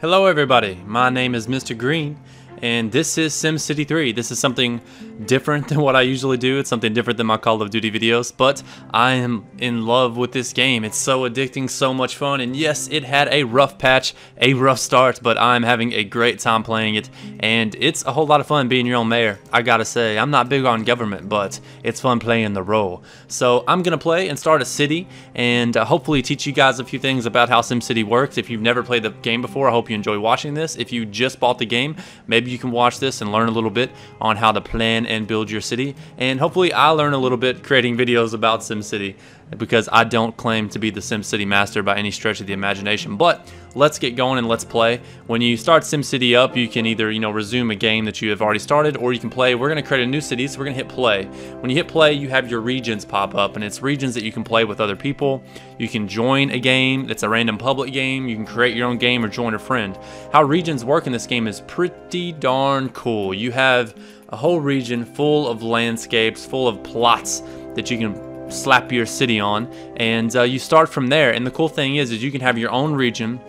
Hello everybody, my name is Mr. Green and this is SimCity 3. This is something different than what I usually do. It's something different than my Call of Duty videos, but I am in love with this game. It's so addicting, so much fun, and yes, it had a rough patch, a rough start, but I'm having a great time playing it, and it's a whole lot of fun being your own mayor. I gotta say, I'm not big on government, but it's fun playing the role. So I'm gonna play and start a city, and hopefully teach you guys a few things about how SimCity works. If you've never played the game before, I hope you enjoy watching this. If you just bought the game, maybe you can watch this and learn a little bit on how to plan and build your city, and hopefully I learn a little bit creating videos about SimCity, because I don't claim to be the SimCity master by any stretch of the imagination. But let's get going and let's play. When you start SimCity up, you can either resume a game that you have already started, or you can play. We're going to create a new city, so we're going to hit play. When you hit play, you have your regions pop up, and it's regions that you can play with other people. You can join a game that's a random public game. You can create your own game or join a friend. How regions work in this game is pretty darn cool. You have a whole region full of landscapes, full of plots that you can slap your city on, and you start from there. And the cool thing is you can have your own region,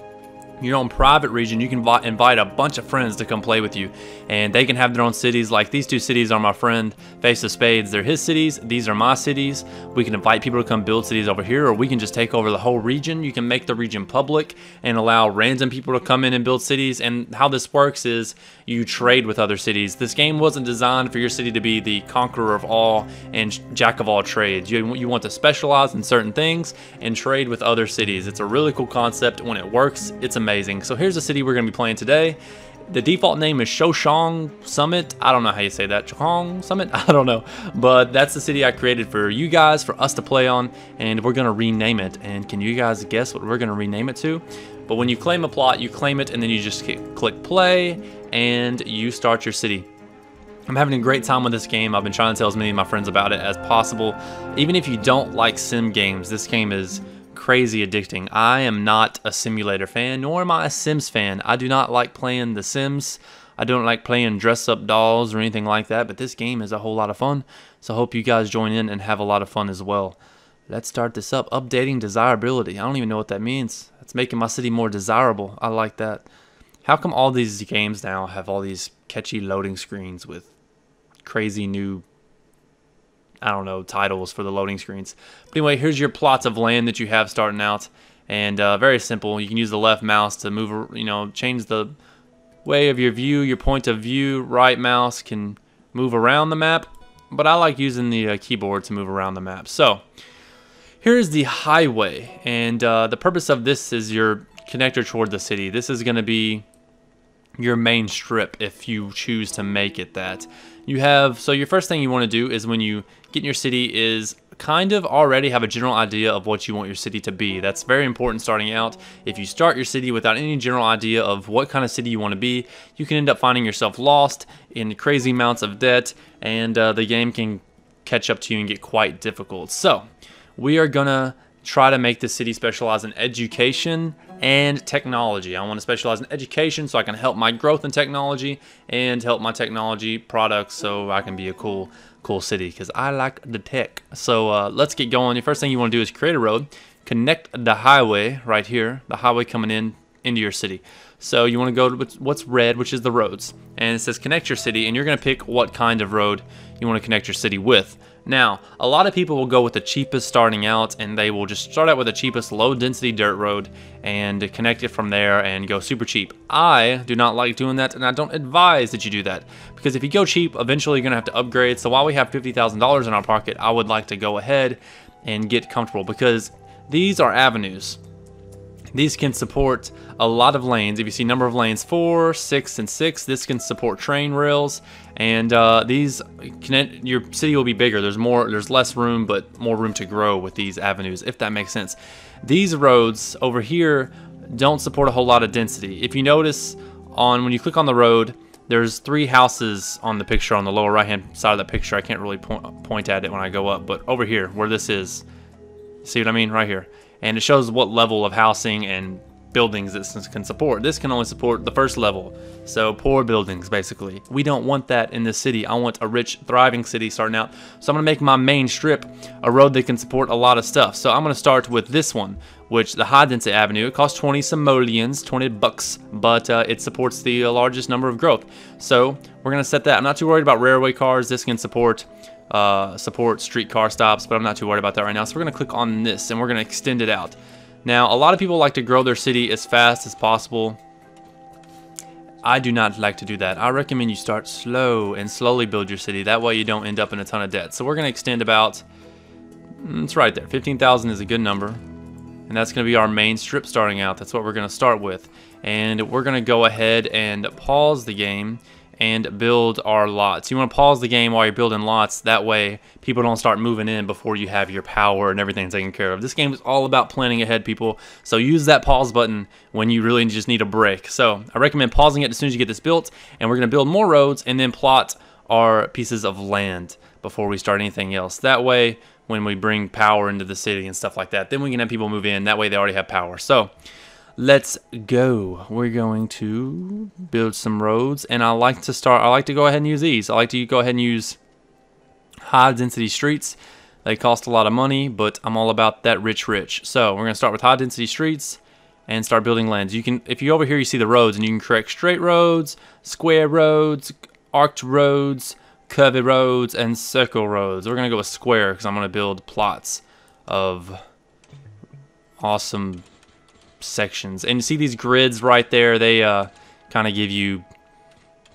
your own private region. You can invite a bunch of friends to come play with you, and they can have their own cities. Like these two cities are my friend Face of Spades. They're his cities, these are my cities. We can invite people to come build cities over here, or we can just take over the whole region. You can make the region public and allow random people to come in and build cities. And how this works is you trade with other cities. This game wasn't designed for your city to be the conqueror of all and jack of all trades. You want to specialize in certain things and trade with other cities. It's a really cool concept. When it works, it's amazing. So here's the city we're going to be playing today. The default name is Shoshong Summit. I don't know how you say that. Shoshong Summit? I don't know. But that's the city I created for you guys, for us to play on, and we're going to rename it. And can you guys guess what we're going to rename it to? But when you claim a plot, you claim it, and then you just click play, and you start your city. I'm having a great time with this game. I've been trying to tell as many of my friends about it as possible. Even if you don't like sim games, this game is crazy addicting. I am not a simulator fan, nor am I a Sims fan. I do not like playing The Sims. I don't like playing dress-up dolls or anything like that, but this game is a whole lot of fun, so I hope you guys join in and have a lot of fun as well. Let's start this up. Updating desirability. I don't even know what that means. It's making my city more desirable. I like that. How come all these games now have all these catchy loading screens with crazy new, I don't know, titles for the loading screens? But anyway, here's your plots of land that you have starting out, and very simple. You can use the left mouse to move, change the way of your view, your point of view. Right mouse can move around the map, but I like using the keyboard to move around the map. So here's the highway, and the purpose of this is your connector toward the city. This is going to be your main strip if you choose to make it that. So your first thing you want to do is when you get in your city is kind of already have a general idea of what you want your city to be. That's very important starting out. If you start your city without any general idea of what kind of city you want to be, you can end up finding yourself lost in crazy amounts of debt, and the game can catch up to you and get quite difficult. So we are gonna try to make this city specialize in education and technology. I want to specialize in education so I can help my growth in technology and help my technology products so I can be a cool city, because I like the tech. So let's get going. The first thing you want to do is create a road, connect the highway right here, the highway coming into your city. So you want to go to what's red, which is the roads, and it says connect your city, and you're going to pick what kind of road you want to connect your city with. Now, a lot of people will go with the cheapest starting out, and they will just start out with the cheapest low-density dirt road and connect it from there and go super cheap. I do not like doing that, and I don't advise that you do that, because if you go cheap, eventually you're going to have to upgrade. So while we have $50,000 in our pocket, I would like to go ahead and get comfortable, because these are avenues. These can support a lot of lanes. If you see number of lanes 4, 6, and 6, this can support train rails, and your city will be bigger. There's less room, but more room to grow with these avenues, if that makes sense. These roads over here don't support a whole lot of density. If you notice, when you click on the road, there's 3 houses on the picture on the lower right hand side of the picture. I can't really point at it when I go up, but over here where this is, see what I mean, right here. And it shows what level of housing and buildings this can support. This can only support the first level, so poor buildings basically. We don't want that in this city. I want a rich, thriving city starting out. So I'm gonna make my main strip a road that can support a lot of stuff. So I'm gonna start with this one, which the high density avenue. It costs 20 simoleons, 20 bucks, but it supports the largest number of growth. So we're gonna set that. I'm not too worried about railway cars. This can support streetcar stops, but I'm not too worried about that right now. So we're gonna click on this and we're gonna extend it out. Now, a lot of people like to grow their city as fast as possible. I do not like to do that. I recommend you start slow and slowly build your city. That way you don't end up in a ton of debt. So we're going to extend about, it's right there. 15,000 is a good number. And that's going to be our main strip starting out. That's what we're going to start with. And we're going to go ahead and pause the game and build our lots. You want to pause the game while you're building lots. That way people don't start moving in before you have your power and everything taken care of. This game is all about planning ahead, people. So use that pause button when you really just need a break. So I recommend pausing it as soon as you get this built. And we're going to build more roads and then plot our pieces of land before we start anything else. That way when we bring power into the city and stuff like that, then we can have people move in. That way they already have power. So let's go. We're going to build some roads, and I like to go ahead and use these. I like to go ahead and use high density streets. They cost a lot of money, but I'm all about that rich. So we're going to start with high density streets and start building lands. You can, if you over here, you see the roads, and you can correct straight roads, square roads, arced roads, curvy roads, and circle roads. We're going to go with square because I'm going to build plots of awesome sections. And you see these grids right there, they kind of give you,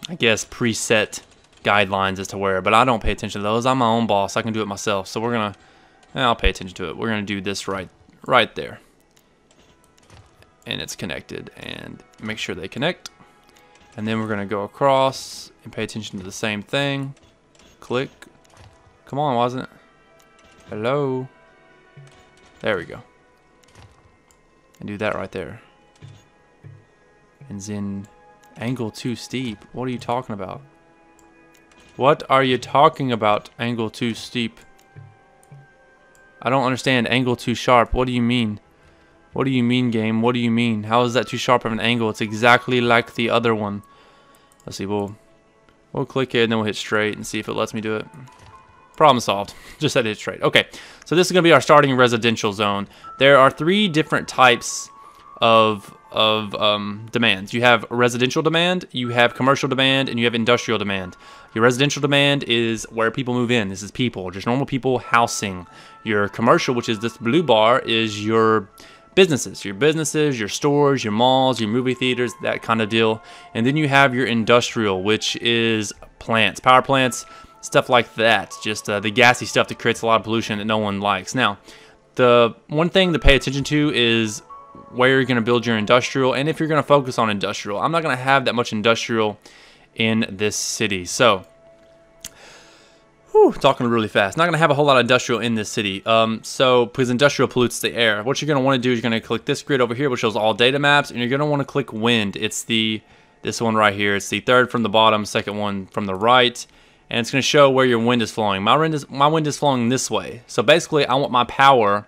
I guess, preset guidelines as to where, but I don't pay attention to those. I'm my own boss. I can do it myself. So we're gonna, I'll pay attention to it. We're gonna do this right there, and it's connected, and make sure they connect. And then we're gonna go across and pay attention to the same thing. Click. Come on, wasn't it? Hello. There we go. And do that right there. And then angle too steep. What are you talking about? What are you talking about, angle too steep? I don't understand. Angle too sharp. What do you mean? What do you mean, game? What do you mean? How is that too sharp of an angle? It's exactly like the other one. Let's see. We'll click it and then we'll hit straight and see if it lets me do it. Problem solved. Just set it straight. Okay, so this is going to be our starting residential zone. There are 3 different types of demands. You have residential demand, you have commercial demand, and you have industrial demand. Your residential demand is where people move in. This is people, just normal people housing. Your commercial, which is this blue bar, is your businesses, your stores, your malls, your movie theaters, that kind of deal. And then you have your industrial, which is plants, power plants, stuff like that, just the gassy stuff that creates a lot of pollution that no one likes. Now, the one thing to pay attention to is where you're going to build your industrial, and if you're going to focus on industrial. I'm not going to have that much industrial in this city, so talking really fast. Not going to have a whole lot of industrial in this city, because industrial pollutes the air. What you're going to want to do is you're going to click this grid over here, which shows all data maps, and you're going to want to click wind. It's this one right here. It's the third from the bottom, second one from the right. And it's going to show where your wind is flowing. My wind is flowing this way. So basically, I want my power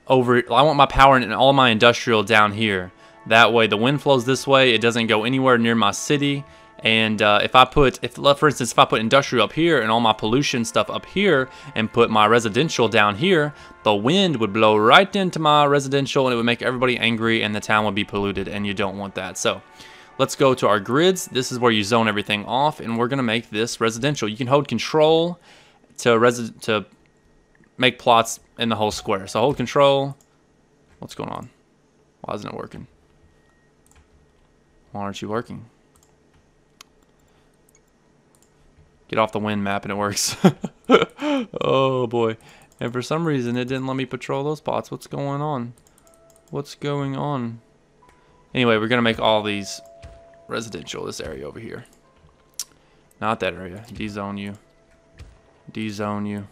in all my industrial down here. That way, the wind flows this way. It doesn't go anywhere near my city. And for instance, if I put industrial up here and all my pollution stuff up here, and put my residential down here, the wind would blow right into my residential, and it would make everybody angry, and the town would be polluted. And you don't want that. So let's go to our grids. This is where you zone everything off, and we're going to make this residential. You can hold control to make plots in the whole square. So hold control. What's going on? Why isn't it working? Why aren't you working? Get off the wind map and it works. Oh boy. And for some reason it didn't let me patrol those spots. What's going on? What's going on? Anyway, we're going to make all these residential, this area over here. Not that area. D-zone you. D-zone you.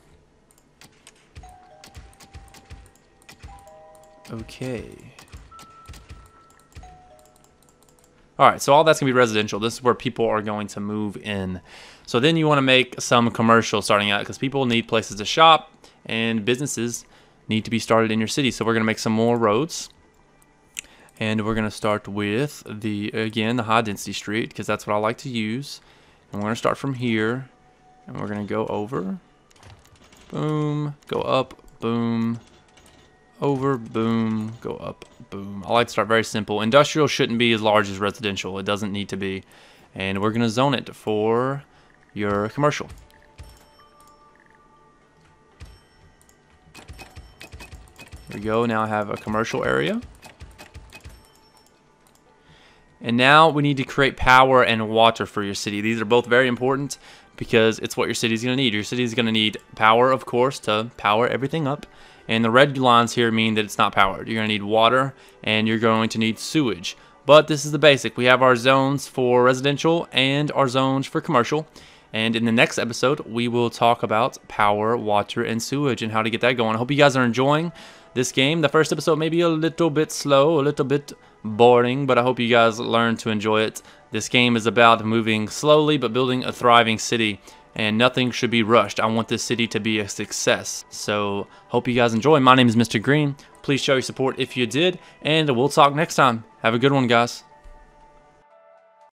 Okay. Alright, so all that's going to be residential. This is where people are going to move in. So then you want to make some commercial starting out, because people need places to shop and businesses need to be started in your city. So we're going to make some more roads. And we're going to start with again, the high density street, because that's what I like to use. And we're going to start from here, and we're going to go over, boom, go up, boom, over, boom, go up, boom. I like to start very simple. Industrial shouldn't be as large as residential. It doesn't need to be. And we're going to zone it for your commercial. There we go. Now I have a commercial area. And now we need to create power and water for your city. These are both very important because it's what your city is going to need. Your city is going to need power, of course, to power everything up. And the red lines here mean that it's not powered. You're going to need water and you're going to need sewage. But this is the basic. We have our zones for residential and our zones for commercial. And in the next episode, we will talk about power, water, and sewage and how to get that going. I hope you guys are enjoying this game. The first episode may be a little bit slow, a little bit boring, but I hope you guys learn to enjoy it. This game is about moving slowly but building a thriving city, and nothing should be rushed. I want this city to be a success. So hope you guys enjoy. My name is Mr. Green. Please show your support if you did, and we'll talk next time. Have a good one, guys.